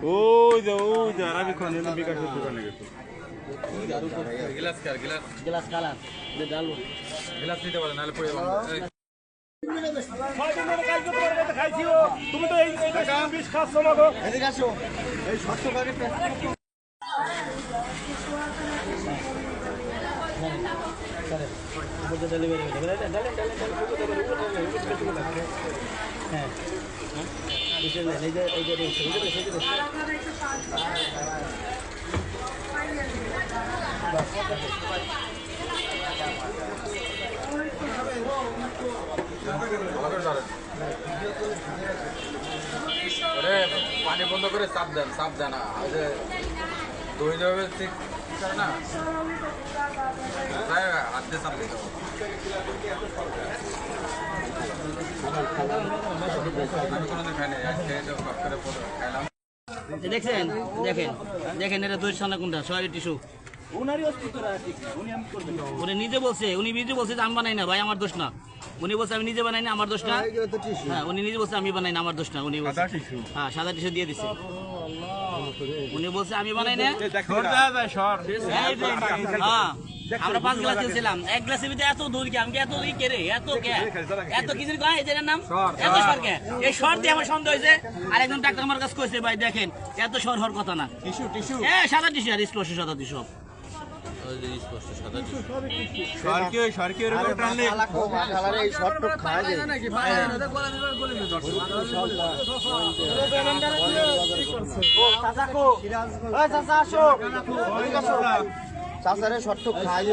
ওই যে আরবি খান বিকাশের দোকানে গেছে গ্লাস কালার ডালবো গ্লাস নিতে পারে নাহলে পড়ে যাবে তুমি তো এই বিষ খাচ্ছ না গো এদিকে আসো এই শর্ত করে হ্যাঁ পানি বন্ধ করে চাপ দেন না দই দেবে ঠিক না হাত দিয়ে চাপ দিতে খাইলাম দেখছেন দেখেন দেখেন এটা দই সানা কোনটা সরি টিস্যু উনি নিজে বলছে যে আমি বানাই না ভাই আমার দোষ না উনি বলছে আমি নিজে বানাই না আমার দোষ না হ্যাঁ উনি নিজে বলছে আমি বানাই না আমার দোষ না উনি বলছে হ্যাঁ সাদা টিস্যু দিয়ে দিচ্ছে উনি বলছে আমি বানাই না হ্যাঁ আমরা 5 গ্লাস দিয়েছিলাম এক গ্লাসের ভিতরে এত দই কে আমি এত দই কে রে এত কিছু কয় এই যে নাম এত সর কে এই সর দিয়ে আমার সন্দেহ হয়েছে আর একজন ডাক্তার আমার কাছে কইছে ভাই দেখেন এত সর হওয়ার কথা না টিস্যু সাদা টিস্যু আর স্পষ্ট সাদা টিস্যু সব চাচারে শর্ট খাই